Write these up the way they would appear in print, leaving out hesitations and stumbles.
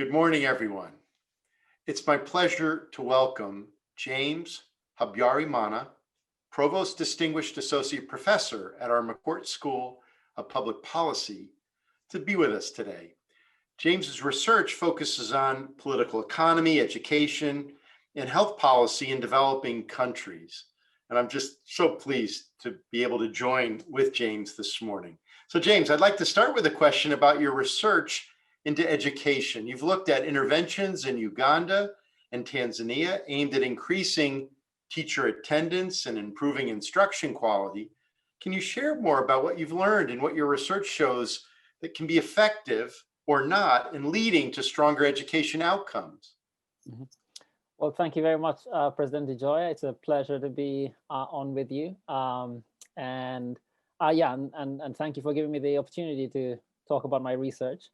Good morning, everyone. It's my pleasure to welcome James Habyarimana, Provost Distinguished Associate Professor at our McCourt School of Public Policy, to be with us today. James's research focuses on political economy, education, and health policy in developing countries. And I'm just so pleased to be able to join with James this morning. So James, I'd like to start with a question about your research into education. You've looked at interventions in Uganda and Tanzania aimed at increasing teacher attendance and improving instruction quality. Can you share more about what you've learned and what your research shows that can be effective or not in leading to stronger education outcomes? Mm-hmm. Well, thank you very much, President DeJoy. It's a pleasure to be on with you. And thank you for giving me the opportunity to talk about my research.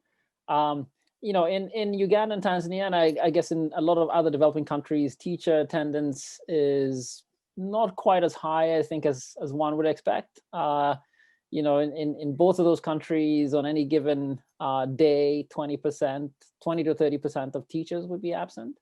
In Uganda and Tanzania, and I guess in a lot of other developing countries, teacher attendance is not quite as high, I think, as one would expect. In both of those countries, on any given day, 20 to 30% of teachers would be absent.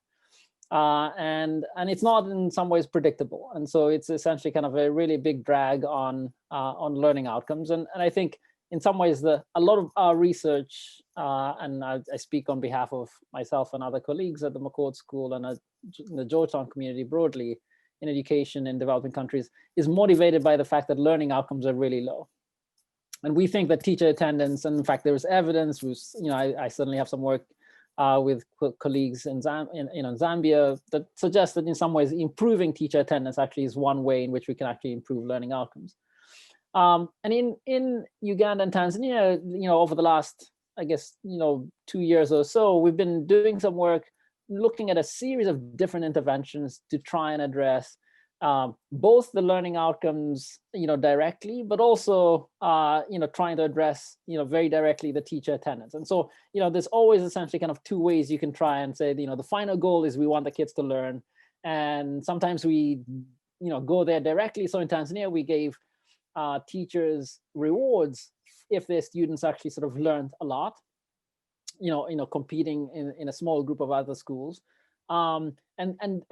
And it's not in some ways predictable. And so it's essentially kind of a really big drag on learning outcomes. And I think in some ways, a lot of our research, and I speak on behalf of myself and other colleagues at the McCourt School and the Georgetown community broadly in education in developing countries, is motivated by the fact that learning outcomes are really low. And we think that teacher attendance, and in fact, there is evidence, I certainly have some work with colleagues in Zambia that suggests that in some ways, improving teacher attendance actually is one way in which we can actually improve learning outcomes. And in Uganda and Tanzania, over the last, 2 years or so, we've been doing some work looking at a series of different interventions to try and address both the learning outcomes, directly, but also, trying to address, very directly the teacher attendance. And so, there's always essentially kind of two ways you can try and say, the final goal is we want the kids to learn. And sometimes we, go there directly. So in Tanzania, we gave teachers rewards if their students actually sort of learned a lot, competing in a small group of other schools. And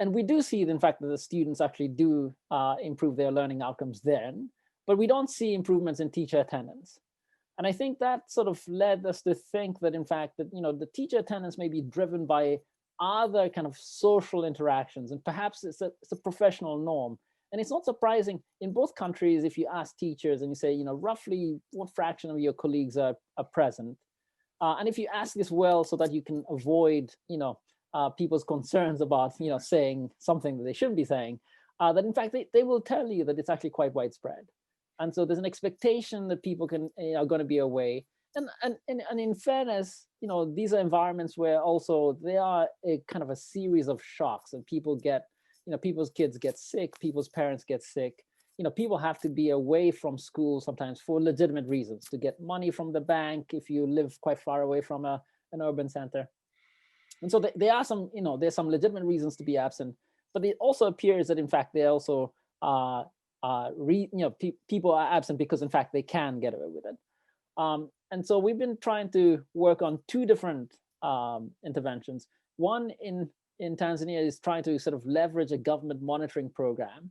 we do see, in fact, that the students actually do improve their learning outcomes then, but we don't see improvements in teacher attendance. And I think that sort of led us to think that, in fact, that, the teacher attendance may be driven by other kind of social interactions, and perhaps it's a professional norm. And it's not surprising in both countries, if you ask teachers and you say, roughly what fraction of your colleagues are present. And if you ask this well, so that you can avoid, people's concerns about, saying something that they shouldn't be saying, that in fact, they will tell you that it's actually quite widespread. And so there's an expectation that people are going to be away. And in fairness, these are environments where also there are a kind of a series of shocks, and people get, people's kids get sick, people's parents get sick. People have to be away from school sometimes for legitimate reasons, to get money from the bank if you live quite far away from an urban center. And so there are some, there's some legitimate reasons to be absent, but it also appears that in fact they also, people are absent because in fact they can get away with it. And so we've been trying to work on two different interventions. One in Tanzania is trying to sort of leverage a government monitoring program.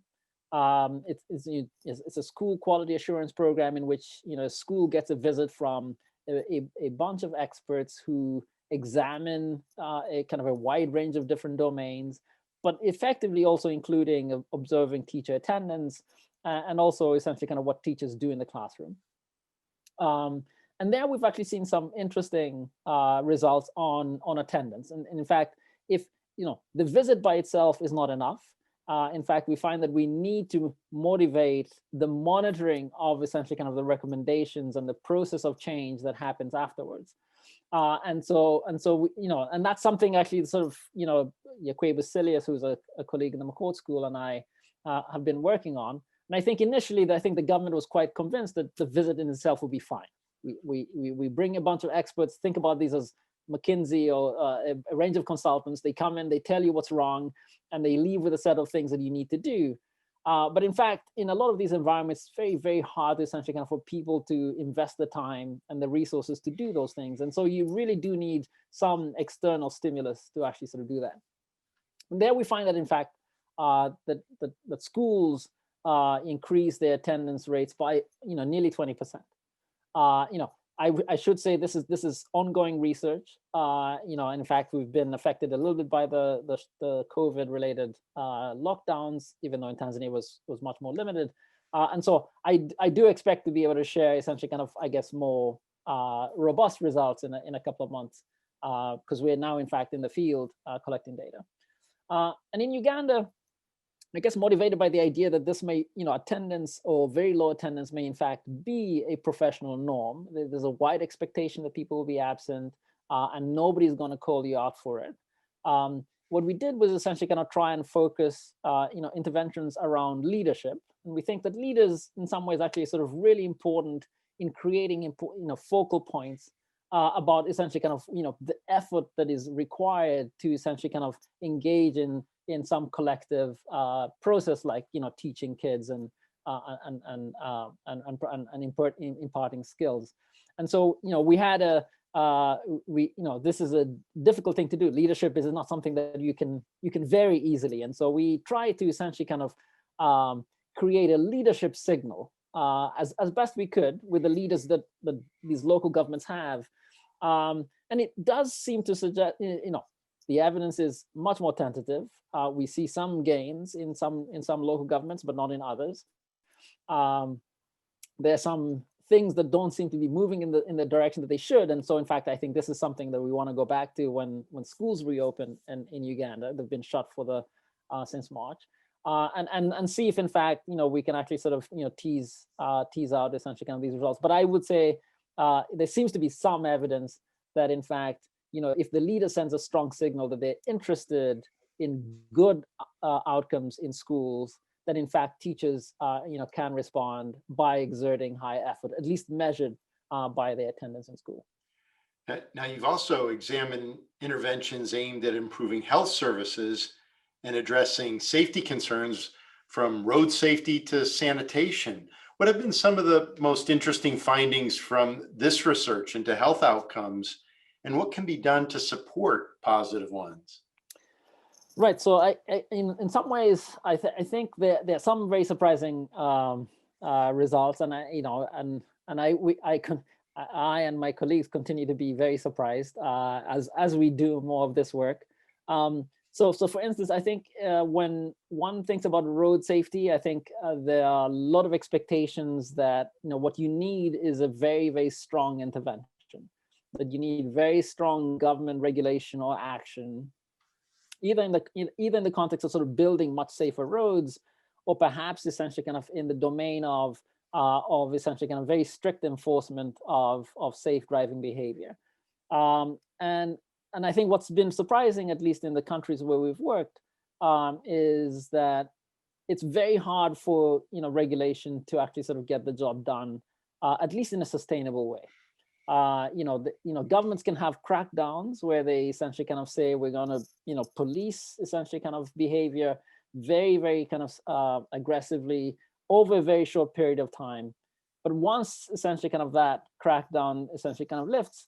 It's a school quality assurance program in which a school gets a visit from a bunch of experts who examine a kind of a wide range of different domains, but effectively also including observing teacher attendance and also essentially kind of what teachers do in the classroom. And there we've actually seen some interesting results on attendance. And in fact, if the visit by itself is not enough, in fact, we find that we need to motivate the monitoring of essentially kind of the recommendations and the process of change that happens afterwards. And that's something actually sort of, Yakwe Basilius, who's a colleague in the McCourt School, and I have been working on. And I think initially, I think the government was quite convinced that the visit in itself would be fine. We bring a bunch of experts, think about these as McKinsey or a range of consultants. They come in, they tell you what's wrong, and they leave with a set of things that you need to do. But in fact, in a lot of these environments, it's very, very hard essentially kind of for people to invest the time and the resources to do those things. And so you really do need some external stimulus to actually sort of do that. And there we find that in fact, that schools increase their attendance rates by nearly 20%. I should say this is ongoing research. And in fact, we've been affected a little bit by the COVID related lockdowns, even though in Tanzania was much more limited. And so I do expect to be able to share essentially kind of, I guess, more robust results in a couple of months, because we're now in fact in the field collecting data. And in Uganda, I guess motivated by the idea that this may, attendance or very low attendance may in fact be a professional norm. There's a wide expectation that people will be absent and nobody's going to call you out for it. What we did was essentially kind of try and focus, interventions around leadership. And we think that leaders in some ways actually sort of really important in creating, focal points about essentially kind of, the effort that is required to essentially kind of engage in some collective process, like teaching kids and imparting skills. And so we had this is a difficult thing to do. Leadership is not something that you can vary easily, and so we try to essentially kind of create a leadership signal as best we could with the leaders that these local governments have, and it does seem to suggest the evidence is much more tentative. We see some gains in some local governments, but not in others. There are some things that don't seem to be moving in the direction that they should. And so, in fact, I think this is something that we want to go back to when schools reopen in Uganda. They've been shut for since March, and see if, in fact, we can actually sort of tease out essentially kind of these results. But I would say there seems to be some evidence that, in fact, if the leader sends a strong signal that they're interested in good outcomes in schools, that in fact teachers can respond by exerting high effort, at least measured by their attendance in school. Now, you've also examined interventions aimed at improving health services and addressing safety concerns, from road safety to sanitation. What have been some of the most interesting findings from this research into health outcomes, and what can be done to support positive ones? Right. So in some ways, I think there are some very surprising results, and I and my colleagues continue to be very surprised as we do more of this work. So for instance, I think when one thinks about road safety, I think there are a lot of expectations that what you need is a very, very strong intervention, that you need very strong government regulation or action, either in the context of sort of building much safer roads, or perhaps essentially kind of in the domain of essentially kind of very strict enforcement of safe driving behavior. And I think what's been surprising, at least in the countries where we've worked, is that it's very hard for regulation to actually sort of get the job done, at least in a sustainable way. Governments can have crackdowns where they essentially kind of say we're going to police essentially kind of behavior very, very kind of aggressively over a very short period of time. But once essentially kind of that crackdown essentially kind of lifts,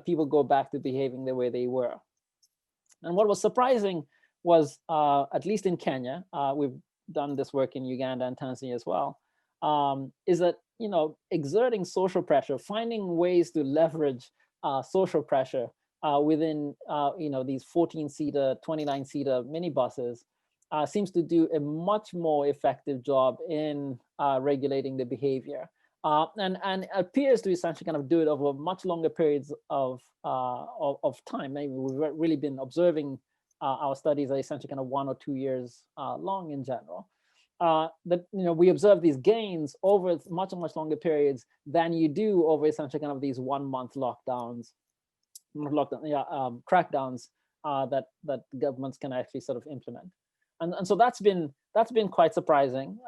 people go back to behaving the way they were. And what was surprising was, at least in Kenya, we've done this work in Uganda and Tanzania as well, is that exerting social pressure, finding ways to leverage social pressure within these 14-seater, 29-seater minibuses seems to do a much more effective job in regulating the behavior, and appears to essentially kind of do it over much longer periods of time. Maybe we've really been observing our studies are essentially kind of 1 or 2 years long in general. That we observe these gains over much longer periods than you do over essentially kind of these 1 month crackdowns that governments can actually sort of implement, and so that's been quite surprising.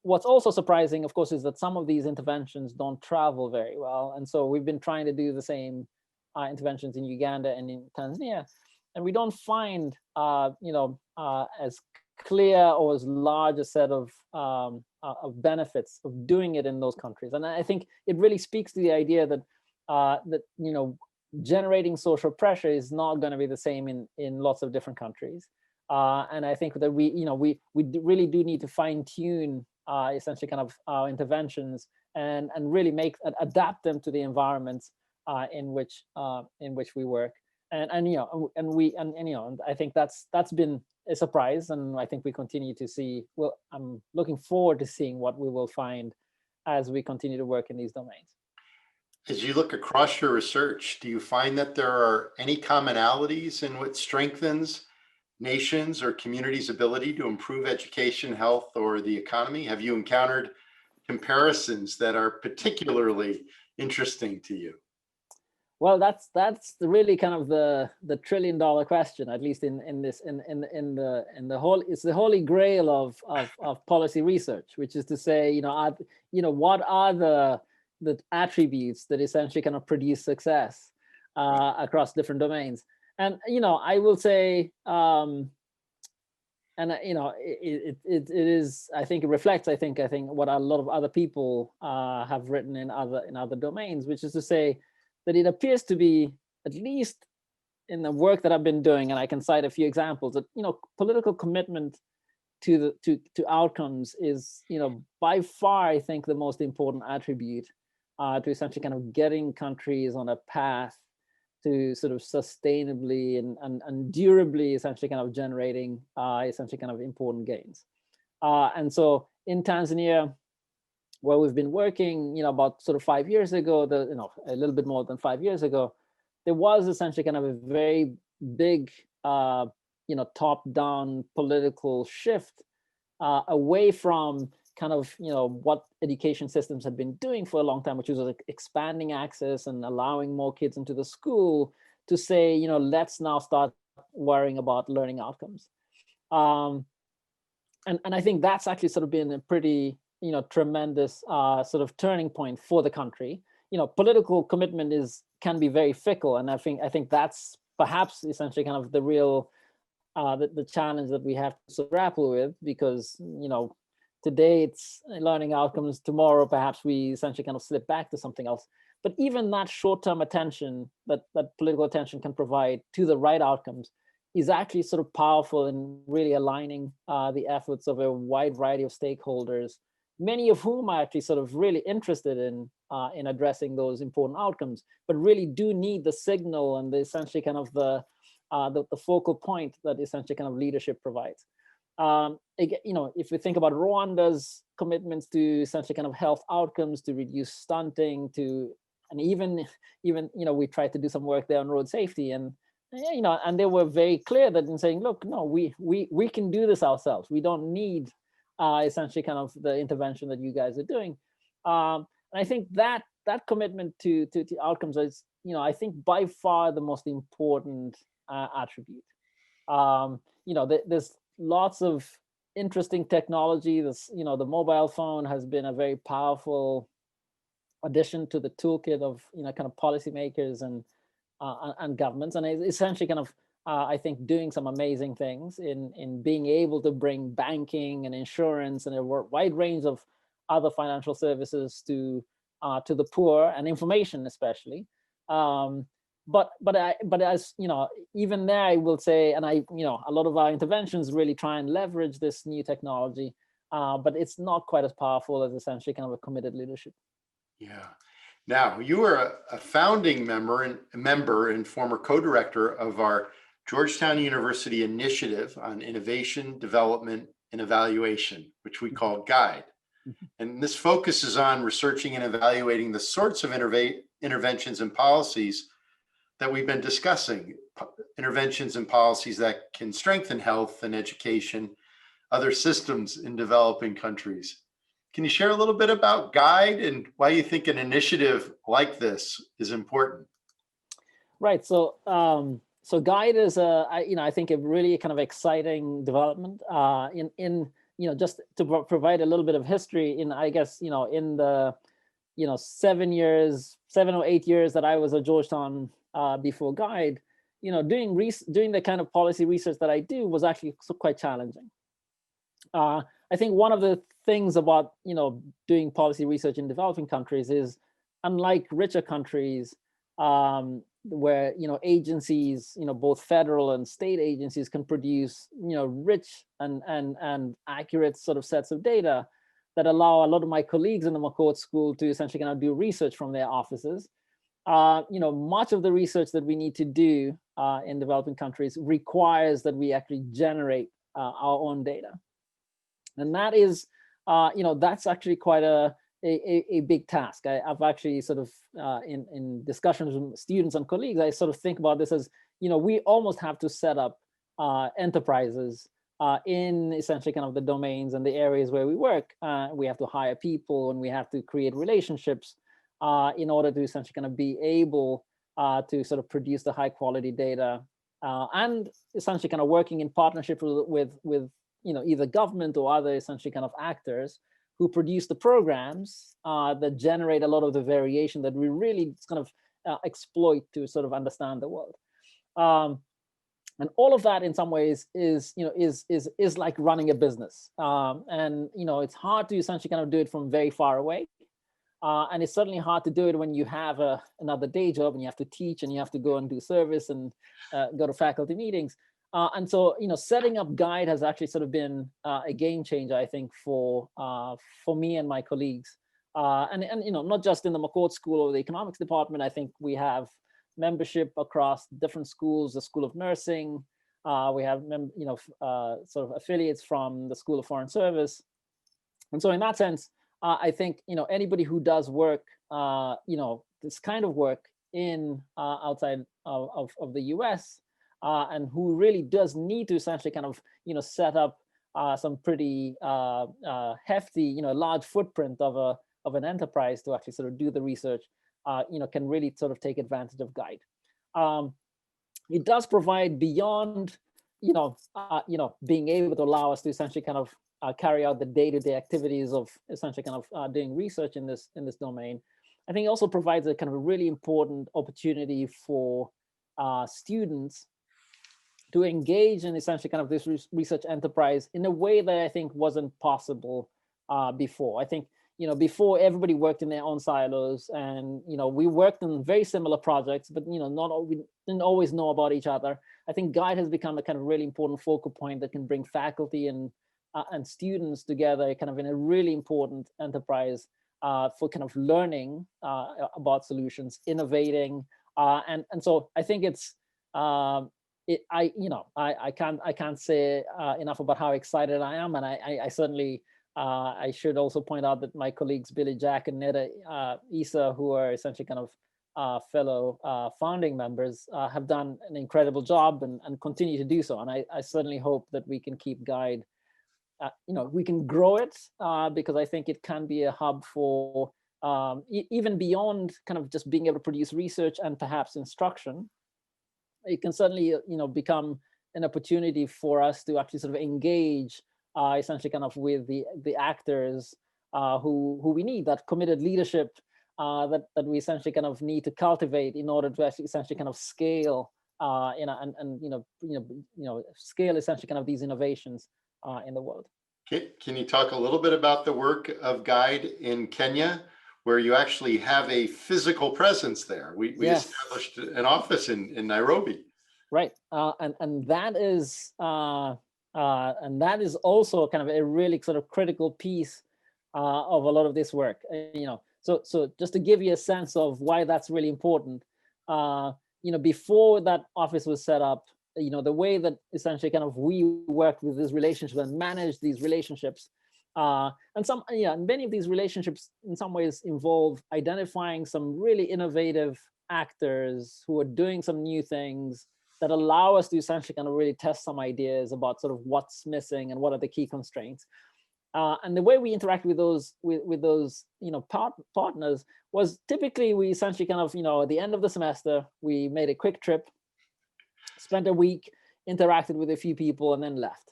What's also surprising, of course, is that some of these interventions don't travel very well, and so we've been trying to do the same interventions in Uganda and in Tanzania, and we don't find as clear or as large a set of benefits of doing it in those countries. And I think it really speaks to the idea that generating social pressure is not going to be the same in lots of different countries. And I think that really do need to fine tune essentially kind of our interventions and really adapt them to the environments in which we work. And I think that's been a surprise, and I think we continue to see. Well, I'm looking forward to seeing what we will find as we continue to work in these domains. As you look across your research, do you find that there are any commonalities in what strengthens nations or communities' ability to improve education, health, or the economy? Have you encountered comparisons that are particularly interesting to you? Well, that's really kind of the $1 trillion question, at least in the whole. It's the holy grail of policy research, which is to say, what are the attributes that essentially kind of produce success across different domains. And I will say, it is. I think it reflects. I think what a lot of other people have written in other domains, which is to say that it appears to be, at least in the work that I've been doing, and I can cite a few examples, that political commitment to outcomes is by far, I think, the most important attribute to essentially kind of getting countries on a path to sort of sustainably and durably essentially kind of generating essentially kind of important gains. And so in Tanzania, where we've been working, about sort of 5 years ago, a little bit more than 5 years ago, there was essentially kind of a very big, top-down political shift away from kind of, what education systems had been doing for a long time, which was like expanding access and allowing more kids into the school, to say, let's now start worrying about learning outcomes. And I think that's actually sort of been a pretty, tremendous sort of turning point for the country. Political commitment can be very fickle, and I think that's perhaps essentially kind of the real the challenge that we have to sort of grapple with, because today it's learning outcomes, tomorrow perhaps we essentially kind of slip back to something else. But even that short-term attention that political attention can provide to the right outcomes is actually sort of powerful in really aligning the efforts of a wide variety of stakeholders, many of whom are actually sort of really interested in addressing those important outcomes, but really do need the signal and the essentially kind of the focal point that essentially kind of leadership provides. If we think about Rwanda's commitments to essentially kind of health outcomes, to reduce stunting, and even we tried to do some work there on road safety, and and they were very clear that in saying, look, no, we can do this ourselves. We don't need essentially kind of the intervention that you guys are doing. And I think that commitment to outcomes is, I think by far the most important attribute. There's lots of interesting technology. The mobile phone has been a very powerful addition to the toolkit of kind of policymakers and governments, and it's essentially kind of I think doing some amazing things in being able to bring banking and insurance and a wide range of other financial services to the poor, and information especially. But as even there, I will say, and a lot of our interventions really try and leverage this new technology, but it's not quite as powerful as essentially kind of a committed leadership. Yeah. Now, you are a founding member and former co-director of our Georgetown University Initiative on Innovation, Development, and Evaluation, which we call GUIDE. And this focuses on researching and evaluating the sorts of interventions and policies that we've been discussing, interventions and policies that can strengthen health and education, other systems in developing countries. Can you share a little bit about GUIDE and why you think an initiative like this is important? Right. So GUIDE is I think a really kind of exciting development just to provide a little bit of history in, I guess, in the 7 or 8 years that I was at Georgetown before GUIDE, doing the kind of policy research that I do was actually quite challenging. I think one of the things about doing policy research in developing countries is, unlike richer countries, where agencies, both federal and state agencies, can produce rich and accurate sort of sets of data that allow a lot of my colleagues in the McCourt School to essentially kind of do research from their offices. Much of the research that we need to do in developing countries requires that we actually generate our own data. And that is, that's actually quite a big task. I've actually sort of, in discussions with students and colleagues, I sort of think about this as, we almost have to set up enterprises in essentially kind of the domains and the areas where we work. We have to hire people, and we have to create relationships in order to essentially kind of be able to sort of produce the high quality data, and essentially kind of working in partnership with either government or other essentially kind of actors who produce the programs that generate a lot of the variation that we really kind of exploit to sort of understand the world. And all of that in some ways is like running a business. And it's hard to essentially kind of do it from very far away. And it's certainly hard to do it when you have another day job and you have to teach and you have to go and do service and go to faculty meetings. And so, setting up Guide has actually sort of been a game changer, I think, for me and my colleagues. And not just in the McCourt School or the economics department. I think we have membership across different schools, the School of Nursing. We have, sort of affiliates from the School of Foreign Service. And so in that sense, I think, anybody who does work, this kind of work in outside of the US, and who really does need to essentially kind of, set up some pretty hefty, large footprint of an enterprise to actually sort of do the research, can really sort of take advantage of Guide. It does provide beyond, being able to allow us to essentially kind of carry out the day-to-day activities of essentially kind of doing research in this domain. I think it also provides a kind of a really important opportunity for students to engage in essentially kind of this research enterprise in a way that I think wasn't possible before. I think, before, everybody worked in their own silos, and, we worked on very similar projects, but, we didn't always know about each other. I think Guide has become a kind of really important focal point that can bring faculty and students together kind of in a really important enterprise for kind of learning about solutions, innovating. And so I think it's, I can't say enough about how excited I am. And I certainly, I should also point out that my colleagues, Billy Jack and Neda Issa, who are essentially kind of fellow founding members, have done an incredible job and continue to do so. And I certainly hope that we can keep Guide, we can grow it, because I think it can be a hub for even beyond kind of just being able to produce research and perhaps instruction. It can certainly, become an opportunity for us to actually sort of engage essentially kind of with the actors who we need, that committed leadership that we essentially kind of need to cultivate in order to actually essentially kind of scale, scale essentially kind of these innovations in the world. Can you talk a little bit about the work of Guide in Kenya, where you actually have a physical presence there? We Yes. established an office in Nairobi. Right, and that is also kind of a really sort of critical piece of a lot of this work. So just to give you a sense of why that's really important, before that office was set up, the way that essentially kind of we worked with these relationships and managed these relationships, and many of these relationships in some ways involve identifying some really innovative actors who are doing some new things that allow us to essentially kind of really test some ideas about sort of what's missing and what are the key constraints. And the way we interact with those partners was typically we essentially kind of, at the end of the semester, we made a quick trip, spent a week, interacted with a few people, and then left.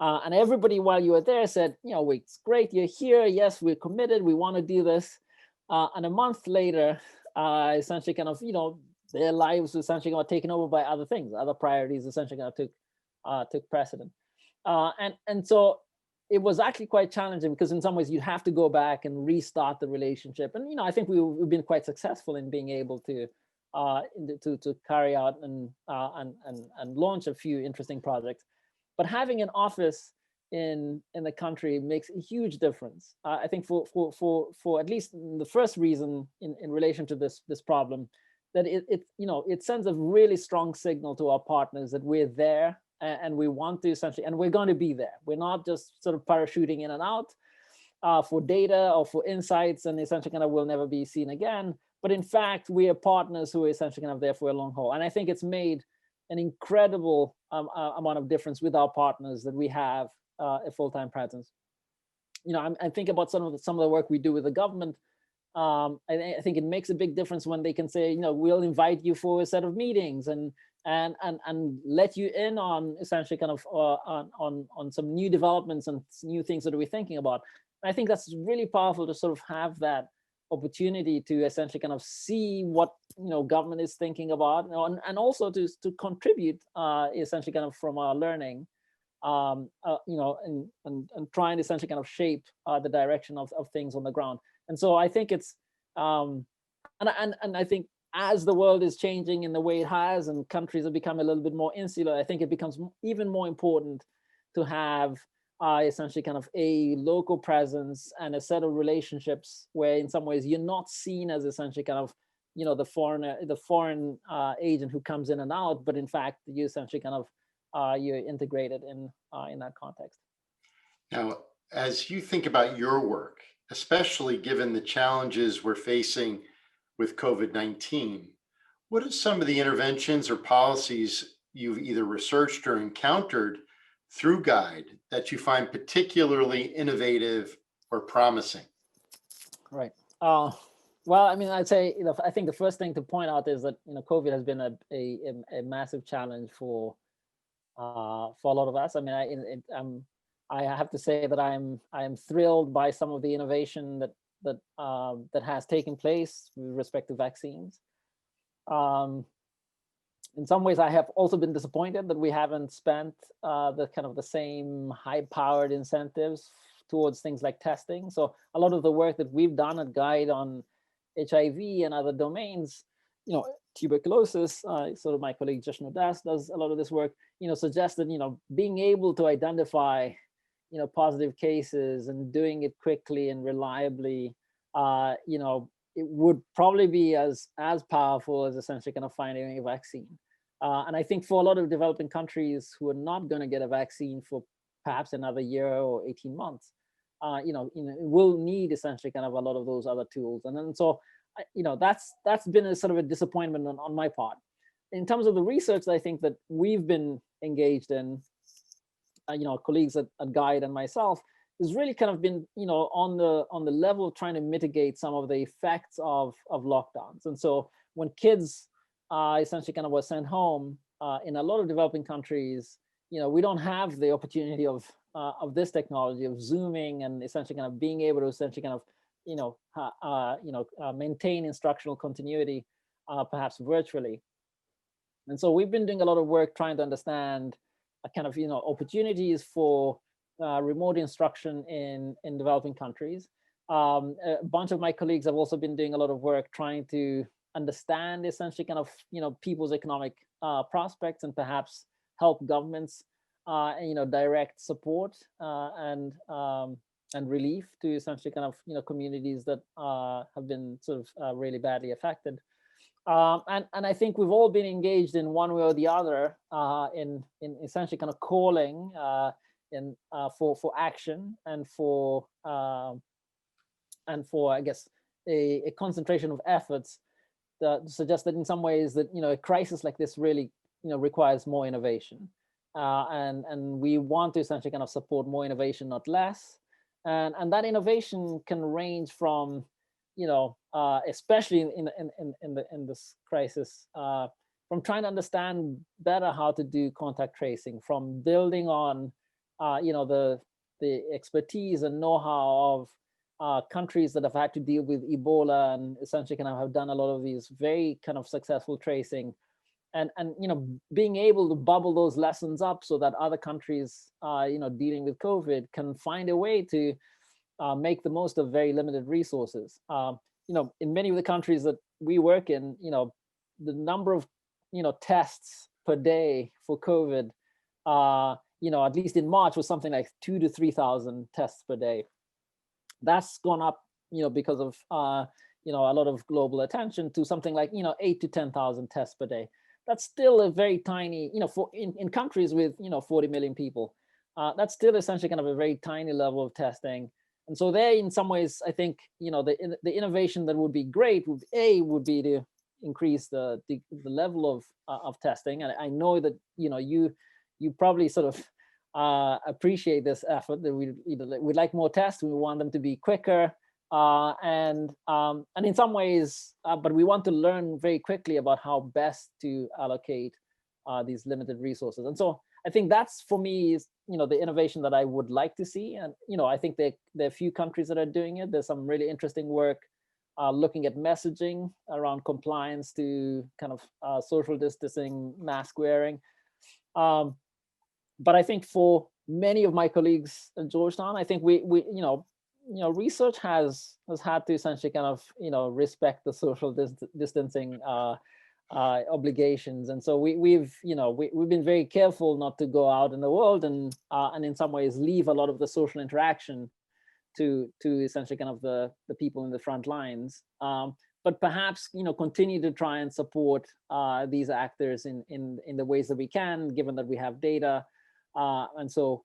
And everybody while you were there said, it's great, you're here. Yes, we're committed. We want to do this. And a month later, essentially kind of, their lives essentially got taken over by other things. Other priorities essentially kind of took precedent. And so it was actually quite challenging because in some ways you have to go back and restart the relationship. And I think we've been quite successful in being able to carry out and launch a few interesting projects. But having an office in the country makes a huge difference. I think for at least the first reason in relation to this problem, that it sends a really strong signal to our partners that we're there and we want to essentially, and we're going to be there. We're not just sort of parachuting in and out for data or for insights and essentially kind of will never be seen again. But in fact, we are partners who are essentially kind of there for a long haul. And I think it's made an incredible amount of difference with our partners that we have a full-time presence. I think about some of the work we do with the government. I think it makes a big difference when they can say, we'll invite you for a set of meetings and let you in on essentially kind of on some new developments and new things that we're thinking about. And I think that's really powerful to sort of have that opportunity to essentially kind of see what government is thinking about, and also to contribute essentially kind of from our learning, and try and essentially kind of shape the direction of things on the ground. And so I think it's and I think as the world is changing in the way it has and countries have become a little bit more insular, I think it becomes even more important to have essentially kind of a local presence and a set of relationships where in some ways you're not seen as essentially kind of the foreign agent who comes in and out, but in fact you essentially kind of you're integrated in that context. Now, as you think about your work, especially given the challenges we're facing with COVID-19, what are some of the interventions or policies you've either researched or encountered through GUIDE that you find particularly innovative or promising? Right. Well, I mean, I'd say, I think the first thing to point out is that, COVID has been a massive challenge for a lot of us. I mean, I have to say that I am thrilled by some of the innovation that has taken place with respect to vaccines. In some ways, I have also been disappointed that we haven't spent the same high-powered incentives towards things like testing. So a lot of the work that we've done at GUIDE on HIV and other domains, tuberculosis, sort of my colleague Jashnu Das does a lot of this work, suggests that, being able to identify, positive cases and doing it quickly and reliably, it would probably be as powerful as essentially kind of finding a vaccine. And I think for a lot of developing countries who are not going to get a vaccine for perhaps another year or 18 months, will need essentially kind of a lot of those other tools. And then so, that's been a sort of a disappointment on my part. In terms of the research that I think that we've been engaged in, colleagues at GUIDE and myself, has really kind of been, on the level of trying to mitigate some of the effects of lockdowns. And so when kids essentially kind of were sent home in a lot of developing countries, we don't have the opportunity of this technology of Zooming and essentially kind of being able to essentially kind of maintain instructional continuity perhaps virtually. And so we've been doing a lot of work trying to understand kind of opportunities for remote instruction in developing countries. A bunch of my colleagues have also been doing a lot of work trying to understand essentially kind of people's economic prospects and perhaps help governments direct support and relief to essentially kind of communities that have been sort of really badly affected. And I think we've all been engaged in one way or the other in essentially kind of calling for action and for I guess a concentration of efforts that suggest that in some ways that a crisis like this really requires more innovation, and we want to essentially kind of support more innovation, not less, and that innovation can range from especially in this crisis, from trying to understand better how to do contact tracing, from building on the expertise and know-how of countries that have had to deal with Ebola and essentially kind of have done a lot of these very kind of successful tracing, and being able to bubble those lessons up so that other countries dealing with COVID can find a way to make the most of very limited resources. In many of the countries that we work in, the number of tests per day for COVID, at least in March, was something like 2,000 to 3,000 tests per day. That's gone up, because of a lot of global attention, to something like 8,000 to 10,000 tests per day. That's still a very tiny, in countries with 40 million people, that's still essentially kind of a very tiny level of testing. And so there, in some ways, I think the innovation that would be great would be to increase the level of testing. And I know that you probably sort of appreciate this effort, that we'd like more tests. We want them to be quicker, and in some ways, but we want to learn very quickly about how best to allocate these limited resources. And so I think that's, for me, is the innovation that I would like to see. And I think there are a few countries that are doing it. There's some really interesting work looking at messaging around compliance to kind of social distancing, mask wearing. But I think for many of my colleagues at Georgetown, I think we research has had to essentially kind of respect the social distancing obligations, and so we've been very careful not to go out in the world and in some ways leave a lot of the social interaction to essentially kind of the people in the front lines. But perhaps continue to try and support these actors in the ways that we can, given that we have data. And so,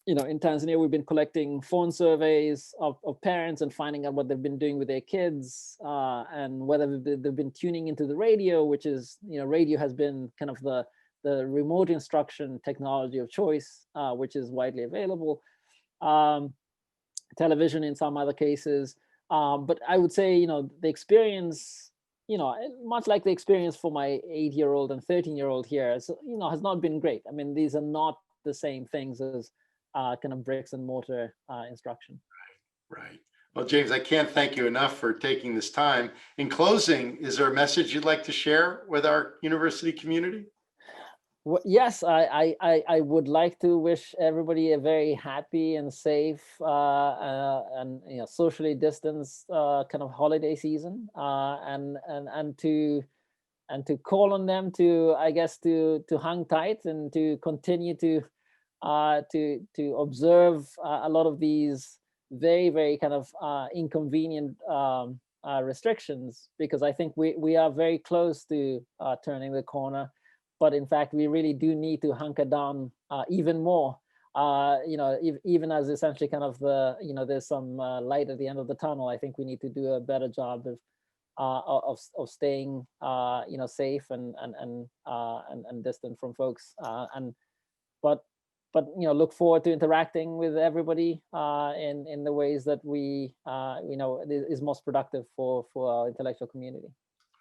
in Tanzania, we've been collecting phone surveys of parents and finding out what they've been doing with their kids, and whether they've been tuning into the radio, which is, radio has been kind of the remote instruction technology of choice, which is widely available. Television in some other cases. But I would say, the experience, much like the experience for my 8-year-old and 13-year-old here, has not been great. I mean, these are not the same things as kind of bricks and mortar instruction. Right. Well, James, I can't thank you enough for taking this time. In closing, is there a message you'd like to share with our university community? Well, yes, I would like to wish everybody a very happy and safe and socially distanced kind of holiday season, and to call on them to, I guess, to hang tight and to continue to observe a lot of these very, very kind of inconvenient restrictions, because I think we are very close to turning the corner. But in fact, we really do need to hunker down even more. Even as essentially kind of there's some light at the end of the tunnel. I think we need to do a better job of staying safe and distant from folks. But look forward to interacting with everybody in the ways that we is most productive for our intellectual community.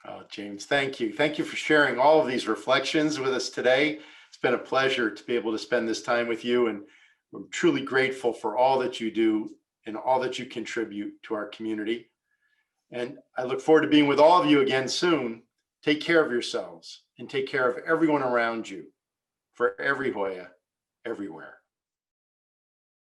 Oh, James, thank you. Thank you for sharing all of these reflections with us today. It's been a pleasure to be able to spend this time with you, and we're truly grateful for all that you do and all that you contribute to our community. And I look forward to being with all of you again soon. Take care of yourselves and take care of everyone around you. For every Hoya, everywhere.